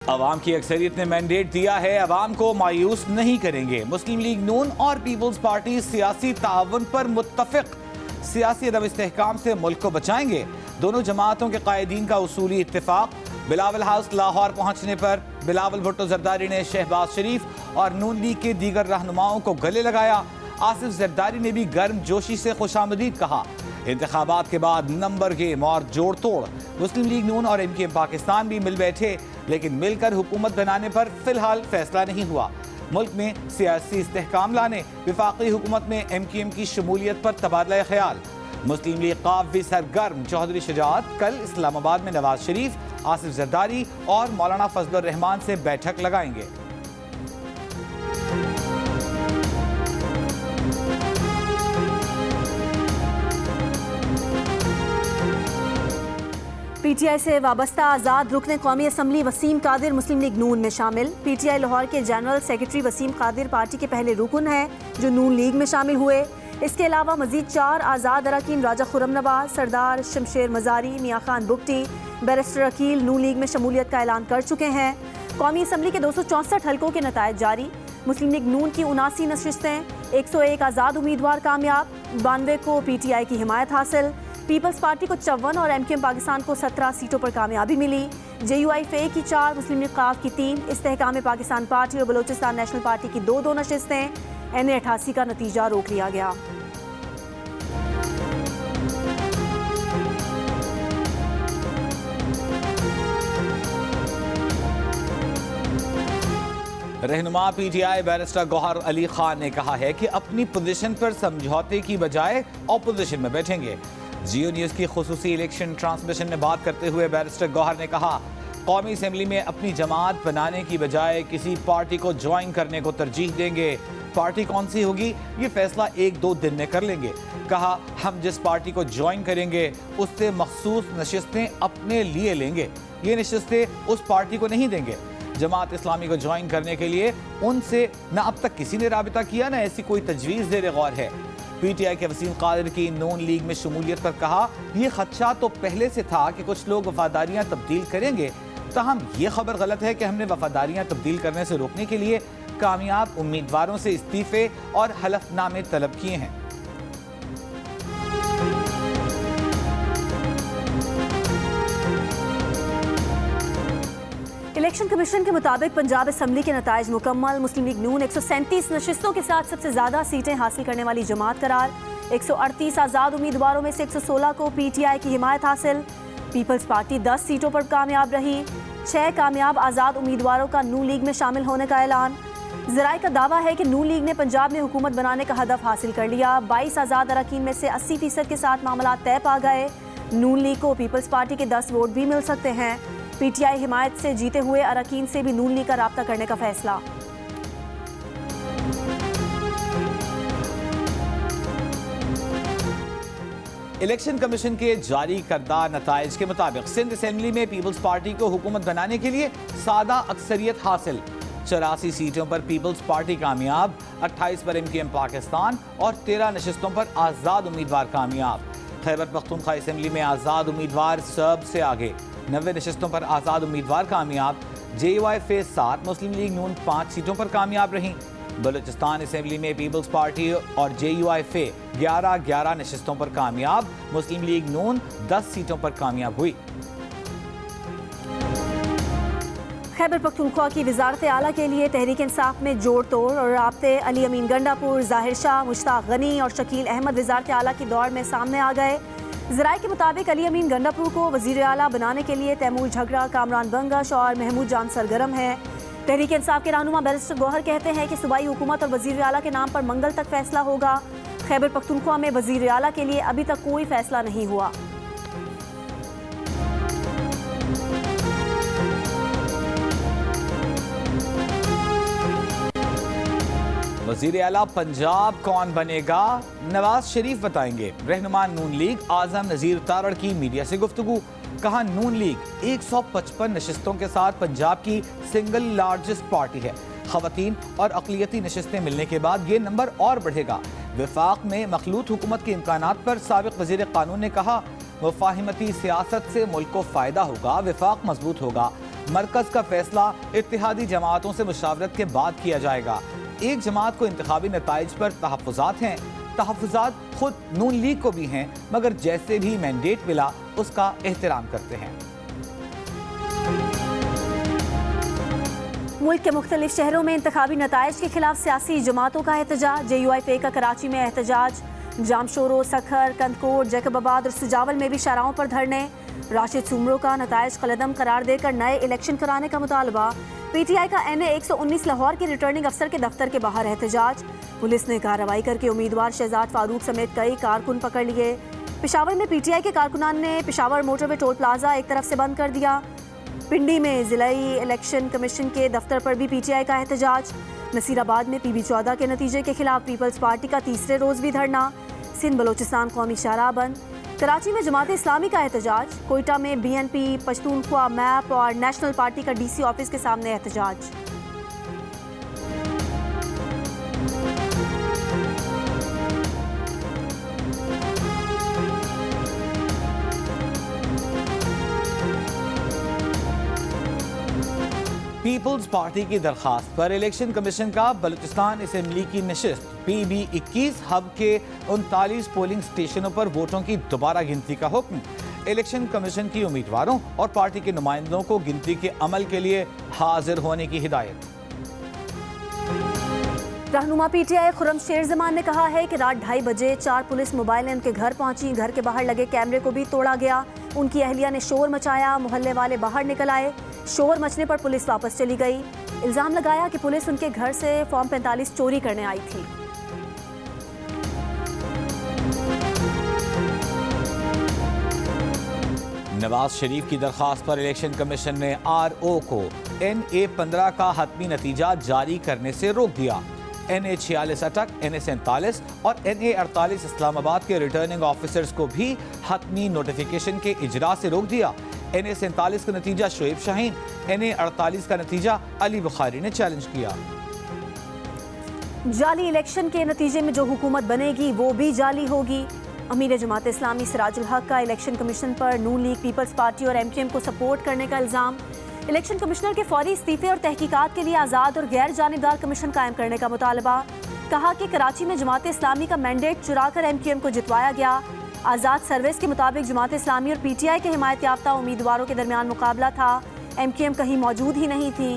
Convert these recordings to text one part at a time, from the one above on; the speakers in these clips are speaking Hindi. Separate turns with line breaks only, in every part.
अवाम की अक्सरियत ने मैंडेट दिया है, अवाम को मायूस नहीं करेंगे। मुस्लिम लीग नून और पीपल्स पार्टी सियासी ताउन पर मुत्तफिक, सियासी अदम इस्तेहकाम से मुल्क को बचाएंगे। दोनों जमातों के कायदीन का उसूली इत्तेफाक। बिलावल हाउस लाहौर पहुंचने पर बिलावल भुट्टो जरदारी ने शहबाज शरीफ और नून लीग के दीगर रहनुमाओं को गले लगाया। आसिफ जरदारी ने भी गर्म जोशी से खुशामदीद कहा। इंतखाबात के बाद नंबर गेम और जोड़ तोड़। मुस्लिम लीग नून और MKM पाकिस्तान भी मिल बैठे, लेकिन मिलकर हुकूमत बनाने पर फिलहाल फैसला नहीं हुआ। मुल्क में सियासी इस्तेहकाम लाने, विफाकी हुकूमत में MKM की शमूलियत पर तबादला ख्याल। मुस्लिम लीग काफी सरगर्म। चौधरी शजाअत कल इस्लामाबाद में नवाज शरीफ, आसिफ जरदारी और मौलाना फजलुर रहमान से बैठक लगाएंगे।
PTI से वाबस्ता आज़ाद रुकन कौमी असम्बली वसीम कादिर मुस्लिम लीग नून में शामिल। PTI लाहौर के general secretary Wasim Qadir party के पहले रुकन हैं जो नून लीग में शामिल हुए। इसके अलावा मजीद 4 आज़ाद अरकान राजा खुर्रम नवाज, सरदार शमशेर मजारी, मियाँ खान बुगटी, बैरिस्टर अकील नून लीग में शमूलियत का ऐलान कर चुके हैं। कौमी असम्बली के 264 हल्कों के नतायज जारी। मुस्लिम लीग नून की 79 नशिस्तें, 101 आज़ाद उम्मीदवार कामयाब, 92 को PTI की हिमायत हासिल। पीपल्स पार्टी को 54 और MKM पाकिस्तान को 17 सीटों पर कामयाबी मिली। JUIFA की 4, मुस्लिम लीग काफ की 3, इस्तेहकाम पाकिस्तान पार्टी और बलोचिस्तान नेशनल पार्टी की 2 नशिस्तें। NA 88 का नतीजा रोक लिया गया।
रहनुमा PTI बैरिस्टर गौहर अली खान ने कहा है कि अपनी पोजीशन पर समझौते की बजाय ऑपोजिशन में बैठेंगे। जियो न्यूज़ की खुसूसी इलेक्शन ट्रांसमिशन में बात करते हुए बैरिस्टर गौहर ने कहा, कौमी असेंबली में अपनी जमात बनाने की बजाय किसी पार्टी को ज्वाइन करने को तरजीह देंगे। पार्टी कौन सी होगी ये फैसला 1-2 दिन में कर लेंगे। कहा, हम जिस पार्टी को ज्वाइन करेंगे उससे मखसूस नशिस्तें अपने लिए लेंगे, ये नशिस्तें उस पार्टी को नहीं देंगे। जमात इस्लामी को ज्वाइन करने के लिए उनसे न अब तक किसी ने राबिता किया, न ऐसी कोई तजवीज़ ज़ेर गौर है। PTI के वसीम कादिर की नून लीग में शमूलियत पर कहा, यह खदशा तो पहले से था कि कुछ लोग वफादारियां तब्दील करेंगे, ताहम ये खबर गलत है कि हमने वफादारियां तब्दील करने से रोकने के लिए कामयाब उम्मीदवारों से इस्तीफे और हलफनामे तलब किए हैं।
इलेक्शन कमीशन के मुताबिक पंजाब असम्बली के नताइज मुकम्मल। मुस्लिम लीग नून 137 नशिस्तों के साथ सबसे ज्यादा सीटें हासिल करने वाली जमात करार। 138 आज़ाद उम्मीदवारों में से 116 को PTI की हिमायत हासिल। पीपल्स पार्टी 10 सीटों पर कामयाब रही। 6 कामयाब आज़ाद उम्मीदवारों का नून लीग में शामिल होने का ऐलान। ज़राए का दावा है कि नून लीग ने पंजाब में हुकूमत बनाने का हदफ हासिल कर लिया। 22 आज़ाद अरकान में से 80% के साथ मामला तय पा गए। नून लीग को पीपल्स पार्टी के 10 वोट भी मिल सकते हैं। PTI हिमायत से जीते हुए अरकान से भी नून लीग का राब्ता करने का फैसला।
इलेक्शन कमीशन के जारी करदा नताइज के मुताबिक सिंध असेंबली में पीपल्स पार्टी को हुकूमत बनाने के लिए सादा अक्सरियत हासिल। 84 सीटों पर पीपल्स पार्टी कामयाब, 28 पर MKM पाकिस्तान और 13 नशिस्तों पर आज़ाद उम्मीदवार कामयाब। खैबर पख्तूनख्वा असेंबली में आज़ाद उम्मीदवार सबसे आगे, 90 नशिस्तों पर आज़ाद उम्मीदवार कामयाब। JUIFA 7, मुस्लिम लीग नून 5 सीटों पर कामयाब रहीं। बलूचिस्तान असेंबली में पीपल्स पार्टी और JUIFA 11 नशिस्तों पर कामयाब। मुस्लिम लीग नून 10 सीटों पर कामयाब हुई।
खैबर पख्तूनख्वा की वजारत आला के लिए तहरीक इंसाफ में जोड़ तोड़ और राब्ते। अली अमीन गंडापुर, जाहिर शाह, मुश्ताक गनी और शकील अहमद वजारत आला की दौड़ में सामने आ गए। ज़राए के मुताबिक अली अमीन गंडापुर को वज़ीर आला बनाने के लिए तैमूर झगड़ा, कामरान बंगश और महमूद जान सरगर्म है। तहरीक इंसाफ के रहनुमा बैरिस्टर गौहर कहते हैं कि सूबाई हुकूमत और वज़ीर आला के नाम पर मंगल तक फैसला होगा। खैबर पख्तूनख्वा में वज़ीर आला के लिए अभी तक कोई फैसला नहीं हुआ।
वज़ीर आला पंजाब कौन बनेगा, नवाज शरीफ बताएंगे। रहनुमा नून लीग आज़म नज़ीर तारड़ की मीडिया से गुफ्तगू। कहा, नून लीग 155 नशिस्तों के साथ पंजाब की सिंगल लार्जेस्ट पार्टी है। ख़वातीन और अक़लियती नशिस्तें मिलने के बाद ये नंबर और बढ़ेगा। वफाक में मखलूत हुकूमत के इम्कानात पर साबिक़ वज़ीर क़ानून ने कहा, मुफ़ाहिमती सियासत से मुल्क को फ़ायदा होगा, वफाक मजबूत होगा। मरकज का फैसला इत्तेहादी जमातों से मुशावरत के बाद किया जाएगा। एक जमात को इंतखाबी नताइज पर तहफ़्फ़ुज़ात हैं। तहफ़्फ़ुज़ात खुद नून लीग को भी हैं, मगर जैसे भी मैंडेट मिला उसका एहतराम करते हैं।
मुल्क के मुख्तलिफ शहरों में इंतखाबी नताइज के खिलाफ सियासी जमातों का एहतजाज। JUIFA का कराची में एहतजाज, जामशोरो, सखर, कंदकोट, जैकबाबाद और सुजावल में भी शाहराहों पर धरने। राशिद सुमरो का नताइज कलदम करार देकर नए इलेक्शन कराने का मुतालबा। PTI का NA 119 लाहौर के रिटर्निंग अफसर के दफ्तर के बाहर एहतजाज। पुलिस ने कार्रवाई करके उम्मीदवार शहजाद फारूक समेत कई कारकुन पकड़ लिए। पेशावर में PTI के कारकुनान ने पेशावर मोटरवे टोल प्लाजा एक तरफ से बंद कर दिया। पिंडी में जिलाई इलेक्शन कमीशन के दफ्तर पर भी PTI का एहतजाज। नसीराबाद में PB14 के नतीजे के खिलाफ पीपल्स पार्टी का तीसरे रोज भी धरना। सिंध बलोचिस्तान कौमी शाहराह बंद। कराची में जमात इस्लामी का एहतजाज। कोयटा में BNP, पश्तूनख्वा, मैप और नेशनल पार्टी का DC ऑफिस के सामने एहतजाज।
पीपल्स पार्टी की दरखास्त पर इलेक्शन कमीशन का बलूचिस्तान असेंबली की नशिस्त। PB21 हब के 39 पोलिंग स्टेशनों पर वोटों की दोबारा गिनती का हुक्म। इलेक्शन कमीशन की उम्मीदवारों और पार्टी के नुमाइंदों को गिनती के अमल के लिए हाजिर होने की हिदायत।
रहनुमा PTI खुर्रम शेर जमान ने कहा है कि रात 2:30 बजे 4 पुलिस मोबाइलें उनके घर पहुंची। घर के बाहर लगे कैमरे को भी तोड़ा गया। उनकी अहलिया ने शोर मचाया। मोहल्ले वाले बाहर निकल आए। शोर मचने पर पुलिस वापस चली गई। इल्जाम लगाया कि पुलिस उनके घर से फॉर्म 45 चोरी करने आई थी।
नवाज शरीफ की दरखास्त पर इलेक्शन कमीशन ने RO को NA 15 का हतमी नतीजा जारी करने से रोक दिया। NA 46 अटक, NA 47 और NA 48 इस्लामाबाद के रिटर्निंग ऑफिसर्स को भी हतमी नोटिफिकेशन के इजरा से रोक दिया। NA 47 का नतीजा शोएब शाहीन, NA 48 का नतीजा अली बुखारी ने चैलेंज किया।
जाली इलेक्शन के नतीजे में जो हुकूमत बनेगी वो भी जाली होगी। अमीर जमात इस्लामी सिराजुल हक का इलेक्शन कमीशन पर नून लीग, पीपल्स पार्टी और MQM को सपोर्ट करने का इल्जाम। इलेक्शन कमिश्नर के फौरी इस्तीफे और तहकीकात के लिए आज़ाद और गैर जानिबदार कमीशन कायम करने का मुतालबा। कहा कि कराची में जमात इस्लामी का मैंडेट चुराकर MQM को जितवाया गया। आज़ाद सर्विस के मुताबिक जमात इस्लामी और PTI के हिमायत याफ्ता उम्मीदवारों के दरमियान मुकाबला था। MQM कहीं मौजूद ही नहीं थी।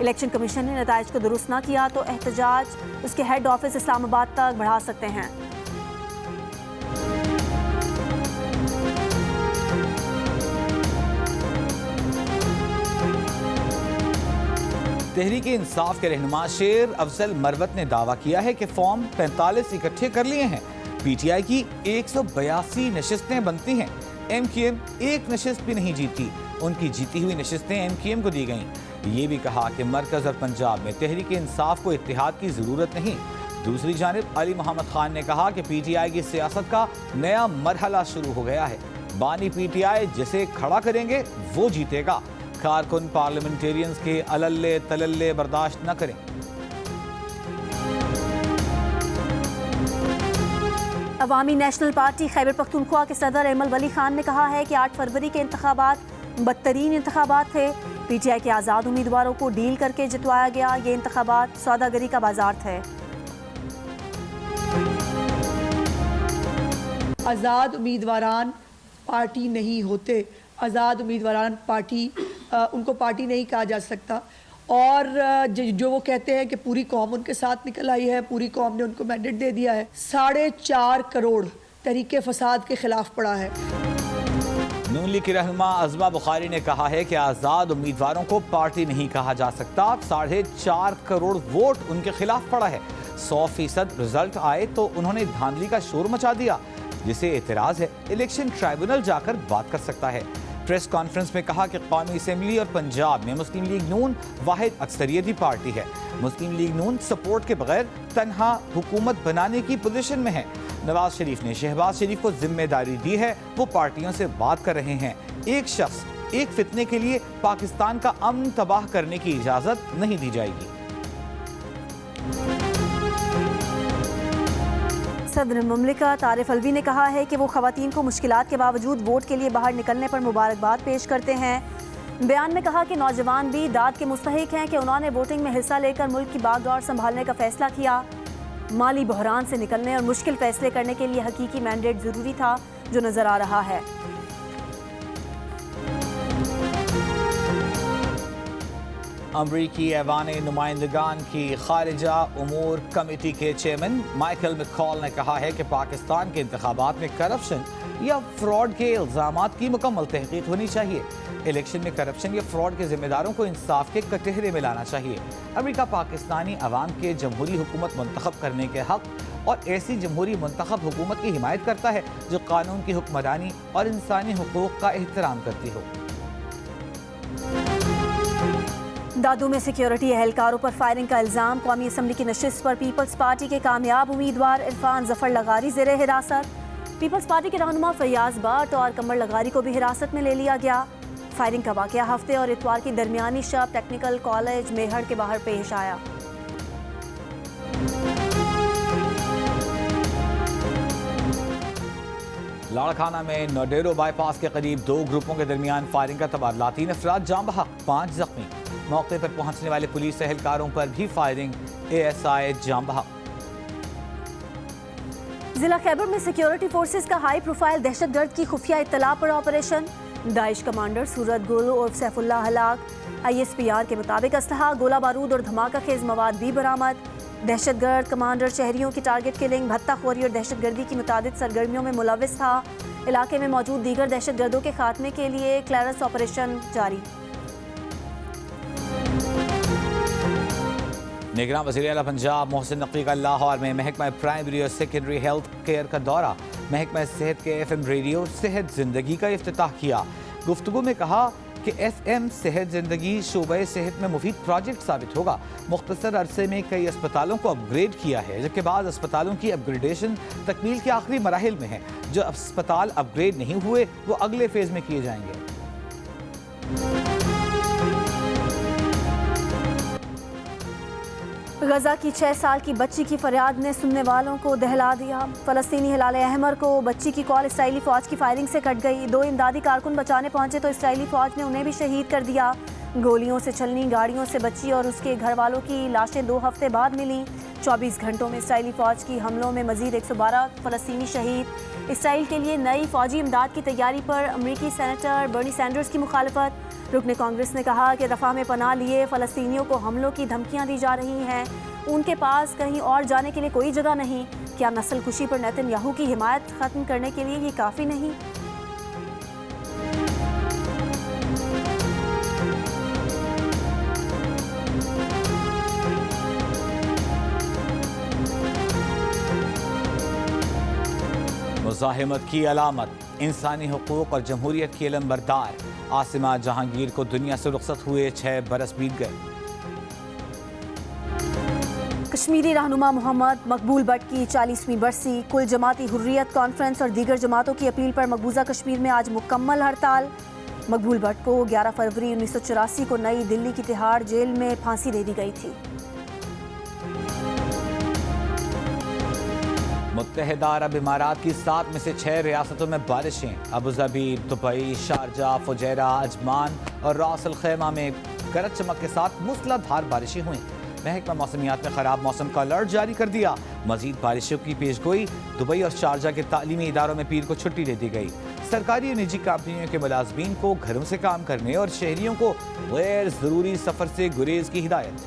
इलेक्शन कमीशन ने नताइज को दुरुस्त न किया तो एहतजाज उसके हेड ऑफिस इस्लामाबाद तक बढ़ा सकते हैं।
तहरीक इंसाफ के रहनुमा शेर अफजल मरवत ने दावा किया है कि फॉर्म 45 इकट्ठे कर लिए हैं। PTI की 182 नशिस्तें बनती हैं। MQM एक नशिस्त भी नहीं जीती। उनकी जीती हुई नशिस्तें MQM को दी गईं। ये भी कहा कि मरकज और पंजाब में तहरीक इंसाफ को इत्तेहाद की ज़रूरत नहीं। दूसरी जानिब अली मोहम्मद खान ने कहा कि PTI की सियासत का नया मरहला शुरू हो गया है। बानी PTI जिसे खड़ा करेंगे वो जीतेगा। कारकुन पार्लियामेंटेरियंस के अलल्ले तलल्ले बर्दाश्त न करें।
अवामी नेशनल पार्टी खैबर पख्तूनख्वा के सदर एमल वली खान ने कहा है कि 8 फरवरी के इंतखाबात बदतरीन इंतखाबात थे। PTI के आज़ाद उम्मीदवारों को डील करके जितवाया गया। ये इंतखाबात सौदागरी का बाजार थे।
आज़ाद उम्मीदवारान पार्टी नहीं होते। आज़ाद उम्मीदवारान पार्टी उनको पार्टी नहीं कहा जा सकता। और जो वो कहते हैं कि पूरी कौम उनके साथ निकल आई है, पूरी कौम ने उनको मैंडेट दे दिया है। 4.5 करोड़ तहरीके फसाद के खिलाफ पड़ा है।
नून लीग की रहनुमा अज़मा बुखारी ने कहा है कि आज़ाद उम्मीदवारों को पार्टी नहीं कहा जा सकता। 4.5 करोड़ वोट उनके खिलाफ पड़ा है। 100% रिजल्ट आए तो उन्होंने धांधली का शोर मचा दिया। जिसे एतराज़ है इलेक्शन ट्राइब्यूनल जाकर बात कर सकता है। प्रेस कॉन्फ्रेंस में कहा कि कौमी असेंबली और पंजाब में मुस्लिम लीग नून वाहिद अक्सरियती पार्टी है। मुस्लिम लीग नून सपोर्ट के बगैर तन्हा हुकूमत बनाने की पोजीशन में है। नवाज शरीफ ने शहबाज शरीफ को जिम्मेदारी दी है, वो पार्टियों से बात कर रहे हैं। एक शख्स एक फितने के लिए पाकिस्तान का अमन तबाह करने की इजाजत नहीं दी जाएगी।
सदर मुमलिकत आरिफ अलवी ने कहा है कि वो ख़वातीन को मुश्किलात के बावजूद वोट के लिए बाहर निकलने पर मुबारकबाद पेश करते हैं। बयान में कहा कि नौजवान भी दाद के मुस्तहिक हैं कि उन्होंने वोटिंग में हिस्सा लेकर मुल्क की बागडोर संभालने का फैसला किया। माली बहरान से निकलने और मुश्किल फैसले करने के लिए हकीकी मैंडेट जरूरी था, जो नजर आ रहा है।
अमरीकी ऐवान नुमाइंदगान की खारिजा उमूर कमेटी के चेयरमैन माइकल मैकॉल ने कहा है कि पाकिस्तान के इंतखाबात में करप्शन या फ्रॉड के इल्जामात की मुकम्मल तहकीक होनी चाहिए। इलेक्शन में करप्शन या फ्रॉड के जिम्मेदारों को इंसाफ के कटहरे में लाना चाहिए। अमेरिका पाकिस्तानी अवाम के जमहूरी हुकूमत मुंतखब करने के हक और ऐसी जमहूरी मुंतखब हुकूमत की हिमायत करता है जो कानून की हुक्मरानी और इंसानी हुकूक का एहतराम करती हो।
दादू में सिक्योरिटी एहलकारों पर फायरिंग का इल्जाम। कौमी असम्बली की नशिस्त पर पीपल्स पार्टी के कामयाब उम्मीदवार इरफान जफर लगारी ज़ेरे हिरासत। पीपल्स पार्टी के रहनुमा फैयाज भट्ट और कमर लगारी को भी हिरासत में ले लिया गया। फायरिंग का वाकया हफ्ते और इतवार की दरमियानी शब टेक्निकल कॉलेज मेहड़ के बाहर पेश आया।
लाड़काना में नोडेरो बाईपास के करीब दो ग्रुपों के दरमियान फायरिंग का तबादला, 3 अफराद जाम बहक, 5 जख्मी। मौके पर पहुंचने वाले पुलिस एहलकारों पर भी फायरिंग, ASI जाम बहक।
जिला खैबर में सिक्योरिटी फोर्सेस का हाई प्रोफाइल दहशतगर्द की खुफिया इत्तला पर ऑपरेशन। दाइश कमांडर सूरत गुल और सैफुल्लाह हलाक। ISPR के मुताबिक असलहा, गोला बारूद और धमाका खेज मवाद भी बरामद। दहशतगर्द कमांडर शहरियों की टारगेट किलिंग, भत्ताखोरी और दहशतगर्दी की मुतादिद सरगर्मियों में मुलविस था। इलाके में मौजूद दीगर दहशतगर्दों के खात्मे के लिए क्लैरस ऑपरेशन जारी।
निगरान वज़ीर आला पंजाब मोहसिन नकवी का लाहौर में महकमा प्राइमरी और सेकेंडरी हेल्थ केयर का दौरा। महकमा सेहत के FM रेडियो सेहत जिंदगी का इफ्तिताह किया। गुफ्तगू में कहा कि FM सेहत जिंदगी शोबे सेहत में मुफीद प्रोजेक्ट साबित होगा। मुख्तसर अरसे में कई अस्पतालों को अपग्रेड किया है, जबकि बाद अस्पतालों की अपग्रेडेशन तकमील के आखिरी मराहिल में है। जो अस्पताल अपग्रेड नहीं हुए वो अगले फेज में किए जाएंगे।
गजा की 6 साल की बच्ची की फरियाद ने सुनने वालों को दहला दिया। फलस्तीनी हिलाल अहमर को बच्ची की कॉल इसराइली फौज की फायरिंग से कट गई। 2 इमदादी कारकुन बचाने पहुंचे तो इसराइली फौज ने उन्हें भी शहीद कर दिया। गोलियों से छलनी गाड़ियों से बच्ची और उसके घर वालों की लाशें 2 हफ्ते बाद मिली। 24 घंटों में इसराइली फौज की हमलों में मजीद 112 फलस्तीनी शहीद। इसराइल के लिए नई फौजी इमदाद की तैयारी पर अमरीकी सेनेटर बर्नी सैंडर्स की मुखालफत। रुकने कांग्रेस ने कहा कि रफा में पनाह लिए फ़लस्तीनियों को हमलों की धमकियां दी जा रही हैं, उनके पास कहीं और जाने के लिए कोई जगह नहीं। क्या नस्ल कुशी पर नेतन्याहू की हिमायत ख़त्म करने के लिए ये काफ़ी नहीं?
मुज़ाहिमत की अलामत, इंसानी हुकूक और जमहूरियत की अलमबरदार आसिमा जहांगीर को दुनिया से रुखसत हुए 6 बरस बीत गए।
कश्मीरी रहनुमा मोहम्मद मकबूल भट्ट की 40वीं बरसी। कुल जमाती हुर्रियत कॉन्फ्रेंस और दीगर जमातों की अपील पर मकबूजा कश्मीर में आज मुकम्मल हड़ताल। मकबूल भट्ट को 11 फरवरी 1984 को नई दिल्ली की तिहाड़ जेल में फांसी दे दी गई थी।
मुत्तहिदा अरब इमारात की 7 में से 6 रियासतों में बारिशें। Abu Dhabi, Dubai, Sharjah, Fujairah, Ajman और रास अल खैमा में गरज चमक के साथ मूसलाधार बारिशें हुई। महकमा मौसमियात ने खराब मौसम का अलर्ट जारी कर दिया। मजीद बारिशों की पेशगोई। दुबई और शारजा के तालीमी इदारों में पीर को छुट्टी दे दी गई। सरकारी और निजी कंपनियों के मुलाजमीन को घरों से काम करने और शहरियों को गैर जरूरी सफर से गुरेज की हिदायत।